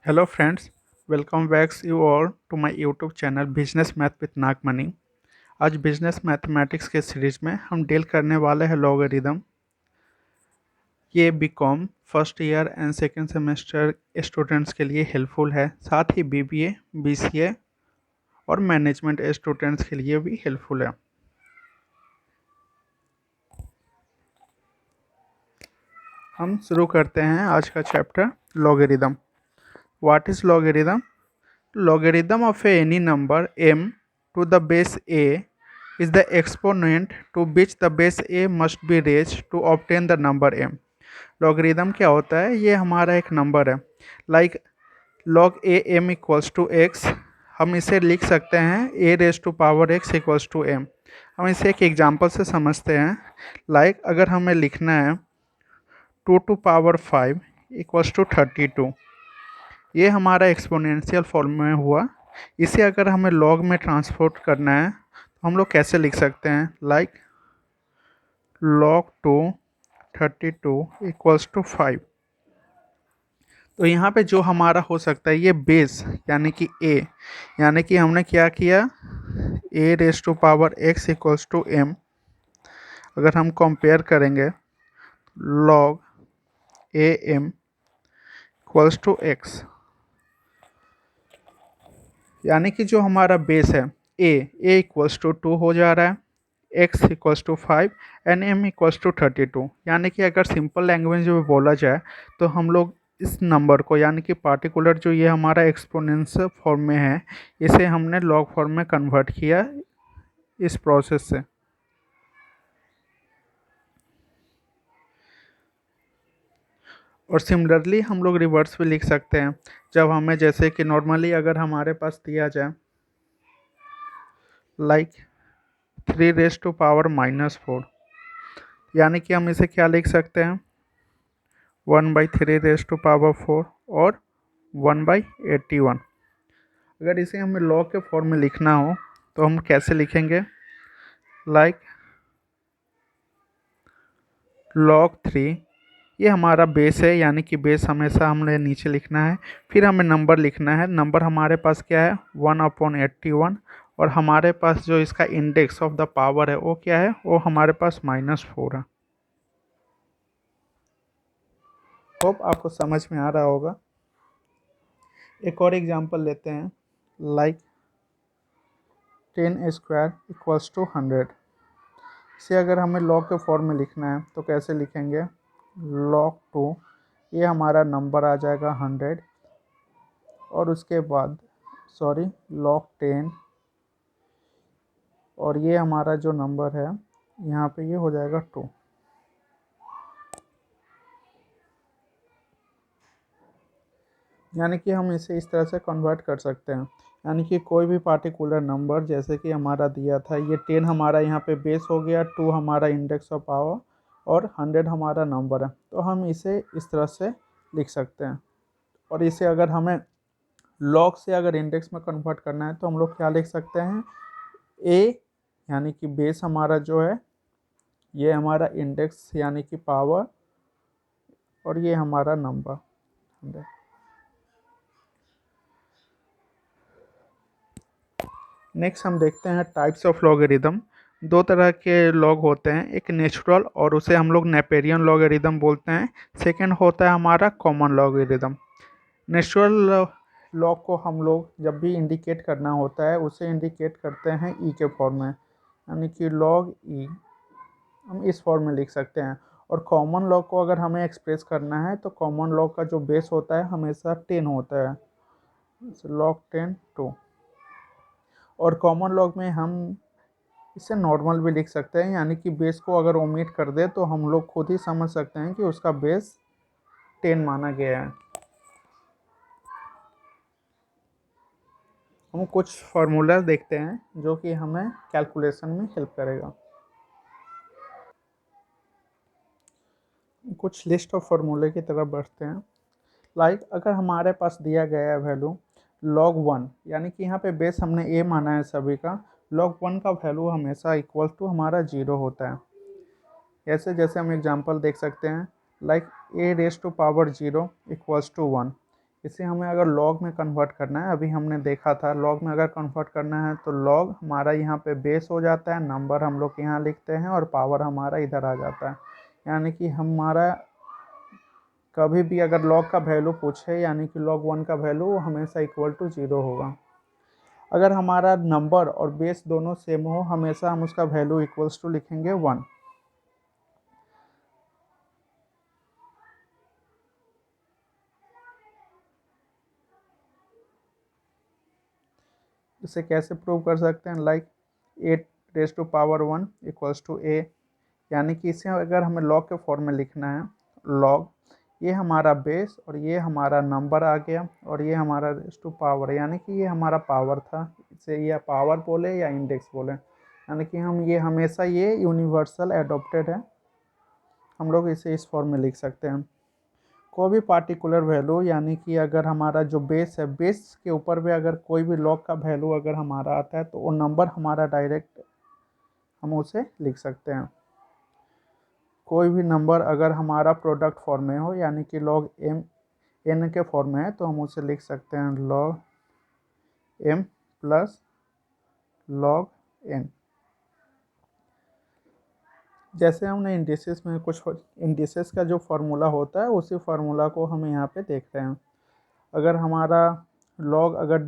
Hello friends, welcome back you all to my YouTube channel business math with Nagmani. आज business mathematics के series में हम deal करने वाले हैं लॉगरिदम। ये BCom first year and second semester students के लिए हेल्पफुल है, साथ ही बीबीए, बीसीए और मैनेजमेंट स्टूडेंट्स के लिए भी हेल्पफुल है। हम शुरू करते हैं आज का chapter logarithm. What is logarithm? Logarithm of any number m to the base a is the exponent to which the base a must be raised to obtain the number m. Logarithm क्या होता है? ये हमारा एक number है, like log a m equals to x। हम इसे लिख सकते हैं a raise to power x equals to m। हम इसे एक एग्जांपल से समझते हैं। लाइक अगर हमें लिखना है 2 टू पावर 5 इक्वल्स टू 32, ये हमारा एक्सपोनेंशियल फॉर्म में हुआ। इसे अगर हमें लॉग में ट्रांसपोर्ट करना है तो हम लोग कैसे लिख सकते हैं? Like log 2 32 equals to 5। तो यहाँ पे जो हमारा हो सकता है ये बेस यानी कि a, यानी कि हमने क्या किया, a raise to power x equals to m। अगर हम कंपेयर करेंगे log a m equals to x, यानी कि जो हमारा बेस है a इक्वल्स टू 2 हो जा रहा है, x equals to 5 and m equals to 32। यानी कि अगर सिंपल लैंग्वेज में बोला जाए तो हम लोग इस नंबर को, यानी कि पार्टिकुलर जो ये हमारा एक्सपोनेंशियल फॉर्म में है, इसे हमने लॉग फॉर्म में कन्वर्ट किया इस प्रोसेस से। और सिमिलरली हम लोग रिवर्स भी लिख सकते हैं। जब हमें, जैसे कि नॉर्मली अगर हमारे पास दिया जाए लाइक 3 रेज टू पावर -4, यानी कि हम इसे क्या लिख सकते हैं, 1/3 रेज टू पावर 4 और 1/81। अगर इसे हमें लॉग के फॉर्म में लिखना हो तो हम कैसे लिखेंगे? लाइक log 3, ये हमारा बेस है, यानी कि बेस हमेशा हमने नीचे लिखना है। फिर हमें नंबर लिखना है। नंबर हमारे पास क्या है? 1/81। और हमारे पास जो इसका इंडेक्स ऑफ द पावर है वो क्या है? वो हमारे पास -4 है। होप आपको समझ में आ रहा होगा। एक और एग्जांपल लेते हैं, लाइक 10 स्क्वायर इक्वल्स टू 100। इसे अगर हमें लॉग के फॉर्म में लिखना है तो कैसे लिखेंगे? log 2, ये हमारा नंबर आ जाएगा 100, और उसके बाद log 10, और ये हमारा जो नंबर है यहाँ पे ये हो जाएगा 2। यानी कि हम इसे इस तरह से कन्वर्ट कर सकते हैं, यानी कि कोई भी पार्टिकुलर नंबर, जैसे कि हमारा दिया था ये 10 हमारा यहाँ पे बेस हो गया, 2 हमारा इंडेक्स ऑफ पावर और 100 हमारा नंबर है, तो हम इसे इस तरह से लिख सकते हैं। और इसे अगर हमें लॉग से अगर इंडेक्स में कन्वर्ट करना है तो हम लोग क्या लिख सकते हैं? ए, यानी कि बेस हमारा जो है, ये हमारा इंडेक्स यानी कि पावर, और ये हमारा नंबर 100। नेक्स्ट हम देखते हैं टाइप्स ऑफ लॉगरिदम। दो तरह के लॉग होते हैं, एक नेचुरल और उसे हम लोग नेपेरियन लॉगरिदम बोलते हैं। सेकंड होता है हमारा कॉमन लॉगरिदम। नेचुरल लॉग को हम लोग जब भी इंडिकेट करना होता है उसे इंडिकेट करते हैं ई के फॉर्म में, यानी कि लॉग ई, हम इस फॉर्म में लिख सकते हैं। और कॉमन लॉग को अगर हमें एक्सप्रेस करना है तो कॉमन लॉग का जो बेस होता है हमेशा 10 होता है, log 10 2। और कॉमन लॉग में हम इसे नॉर्मल भी लिख सकते हैं, यानी कि बेस को अगर ओमिट कर दे तो हम लोग खुद ही समझ सकते हैं कि उसका बेस 10 माना गया है। हम कुछ फार्मूला देखते हैं जो कि हमें कैलकुलेशन में हेल्प करेगा। कुछ लिस्ट ऑफ फार्मूले की तरफ बढ़ते हैं। लाइक अगर हमारे पास दिया गया है वैल्यू log 1, यानी कि यहाँ पे बेस हमने a माना है सभी का, log 1 का वैल्यू हमेशा इक्वल टू हमारा 0 होता है। ऐसे जैसे हम एग्जांपल देख सकते हैं, like a raise to power 0 equals to 1। इसे हमें अगर लॉग में कन्वर्ट करना है, अभी हमने देखा था लॉग में अगर कन्वर्ट करना है तो लॉग हमारा यहाँ पे बेस हो जाता है, नंबर हम लोग यहाँ लिखते हैं और पावर हमारा इधर आ जाता है। यानी कि हमारा कभी भी अगर लॉग का वैल्यू पूछे यानी कि log 1 का वैल्यू वो हमेशा इक्वल टू 0 होगा। अगर हमारा नंबर और बेस दोनों सेम हो हमेशा हम उसका वैल्यू इक्वल्स टू लिखेंगे 1। इसे कैसे प्रूव कर सकते हैं, like 8 raised to power 1 equals to a। यानी कि इसे अगर हमें लॉग के फॉर्म में लिखना है, लॉग ये हमारा बेस और ये हमारा नंबर आ गया और ये हमारा रेस टू पावर, यानी कि ये हमारा पावर था, इसे या पावर बोले या इंडेक्स बोले। यानी कि हम ये हमेशा ये यूनिवर्सल एडॉप्टेड है, हम लोग इसे इस फॉर्म में लिख सकते हैं। कोई भी पार्टिकुलर वैल्यू यानी कि अगर हमारा जो बेस है, बेस के ऊपर भी अगर कोई भी लॉग का वैल्यू अगर हमारा आता है तो वो नंबर हमारा डायरेक्ट हम उसे लिख सकते हैं। कोई भी नंबर अगर हमारा प्रोडक्ट फॉर्म में हो यानी कि log m n के फॉर्म में है तो हम उसे लिख सकते हैं log m plus log n। जैसे हमने इंडिसेस में कुछ इंडिसेस का जो फार्मूला होता है उसी फार्मूला को हम यहाँ पे देख रहे हैं। अगर हमारा log अगर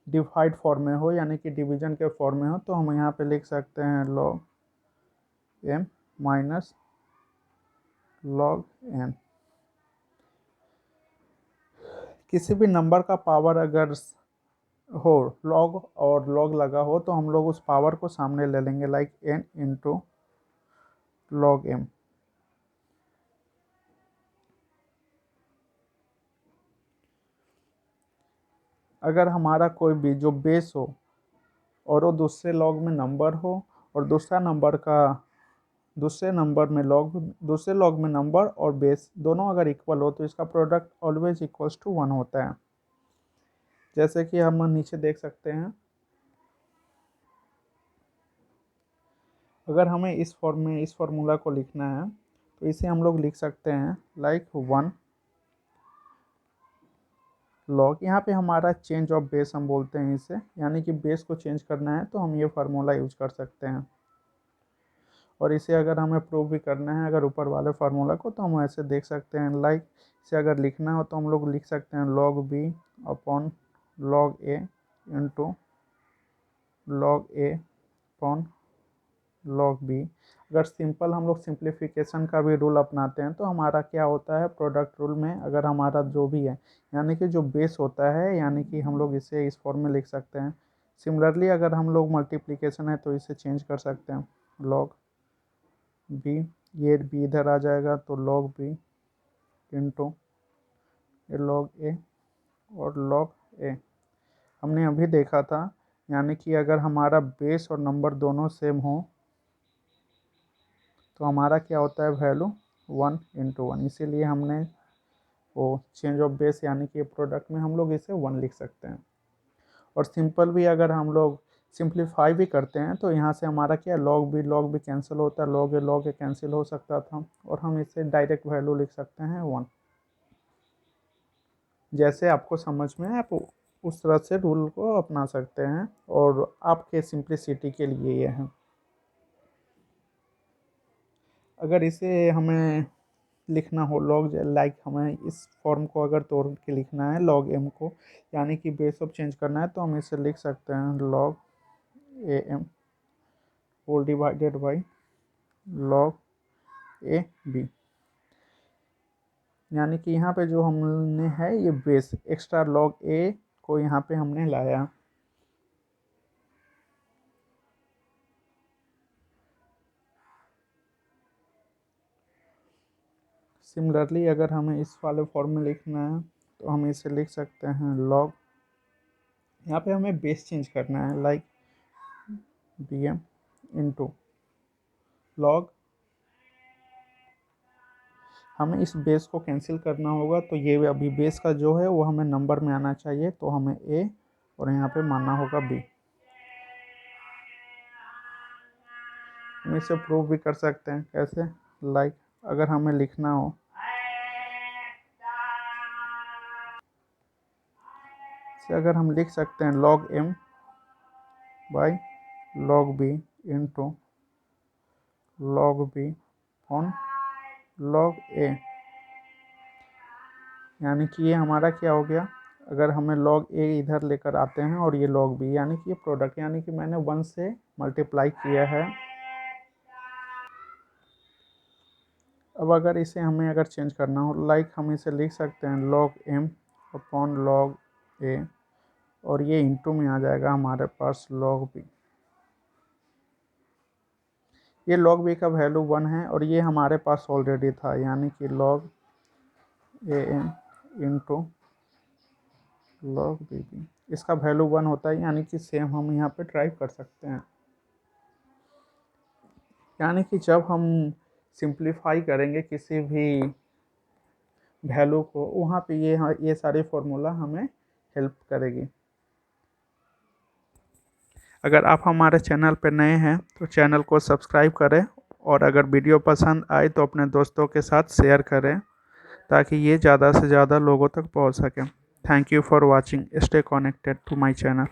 डिवाइड फॉर्म में हो यानी कि डिवीजन के फॉर्म में हो तो हम यहाँ पे लिख सकते हैं log m minus log n। किसी भी नंबर का पावर अगर हो लॉग और लॉग लगा हो तो हम लोग उस पावर को सामने ले लेंगे, like n into log m। अगर हमारा कोई भी जो बेस हो और वो दूसरे लॉग में नंबर हो और दूसरे लॉग में नंबर और बेस दोनों अगर इक्वल हो तो इसका प्रोडक्ट ऑलवेज इक्वल्स टू 1 होता है। जैसे कि हम नीचे देख सकते हैं, अगर हमें इस फॉर्म में इस फॉर्मूला को लिखना है तो इसे हम लोग लिख सकते हैं लाइक 1 लॉग, यहाँ पे हमारा चेंज ऑफ बेस हम बोलते हैं इसे, यानी कि बेस को चेंज करना है तो हम ये फार्मूला यूज कर सकते हैं। और इसे अगर हमें प्रूव भी करना है अगर ऊपर वाले फार्मूला को तो हम ऐसे देख सकते हैं, लाइक इसे अगर लिखना हो तो हम लोग लिख सकते हैं log b upon log a into log a upon log b। अगर सिंपल हम लोग सिंप्लीफिकेशन का भी रूल अपनाते हैं तो हमारा क्या होता है, प्रोडक्ट रूल में अगर हमारा जो भी है यानी कि जो बेस होता है यानी कि हम लोग इसे इस फॉर्म में लिख सकते हैं। सिमिलरली अगर हम लोग मल्टीप्लिकेशन है तो इसे चेंज कर सकते हैं, log b, ये b इधर आ जाएगा तो log b into log a और log a। हमने अभी देखा था यानी कि अगर हमारा बेस और नंबर दोनों सेम हो तो हमारा क्या होता है वैल्यू 1 इंटू 1, इसीलिए हमने वो चेंज ऑफ बेस यानी कि प्रोडक्ट में हम लोग इसे 1 लिख सकते हैं। और सिंपल भी अगर हम लोग सिंप्लीफाई भी करते हैं तो यहाँ से हमारा क्या log b कैंसिल होता है, log a कैंसिल हो सकता था और हम इसे डायरेक्ट वैल्यू लिख सकते हैं 1। जैसे आपको समझ में आप उस तरह से रूल को अपना सकते हैं और आपके सिंप्लिसिटी के लिए ये है। अगर इसे हमें लिखना हो लॉग, लाइक हमें इस फॉर्म को अगर तोड़ के लिखना है log m को यानी कि बेस ऑफ चेंज करना है तो हम इसे लिख सकते हैं log am whole divided by log a b। यानी कि यहाँ पे जो हमने है ये बेस एक्स्ट्रा log a को यहाँ पे हमने लाया। सिमिलरली अगर हमें इस वाले फॉर्म में लिखना है तो हम इसे लिख सकते हैं log, यहाँ पे हमें बेस चेंज करना है लाइक bm इंटू log, हमें इस बेस को कैंसिल करना होगा तो ये अभी बेस का जो है वो हमें नंबर में आना चाहिए तो हमें a और यहाँ पे मानना होगा b। हम इसे प्रूव भी कर सकते हैं कैसे, लाइक अगर हमें लिखना हो इसे अगर हम लिख सकते हैं log m by log b into log b on log a, यानी कि ये हमारा क्या हो गया, अगर हमें log a इधर लेकर आते हैं और ये log b, यानी कि ये प्रोडक्ट, यानी कि मैंने 1 से मल्टीप्लाई किया है। अब अगर इसे हमें अगर चेंज करना हो, लाइक हम इसे लिख सकते हैं log m upon log a, और ये इंटू में आ जाएगा हमारे पास log b। ये log b का वैल्यू 1 है और ये हमारे पास ऑलरेडी था, यानी कि log am into log bb, इसका वैल्यू 1 होता है, यानी कि सेम हम यहाँ पे ट्राई कर सकते हैं। यानी कि जब हम सिंप्लीफाई करेंगे किसी भी वैल्यू को, वहाँ पे ये सारी फार्मूला हमें हेल्प करेगी। अगर आप हमारे चैनल पर नए हैं तो चैनल को सब्सक्राइब करें, और अगर वीडियो पसंद आए तो अपने दोस्तों के साथ शेयर करें ताकि ये ज़्यादा से ज़्यादा लोगों तक पहुंच सके। Thank you for watching, stay connected to my channel.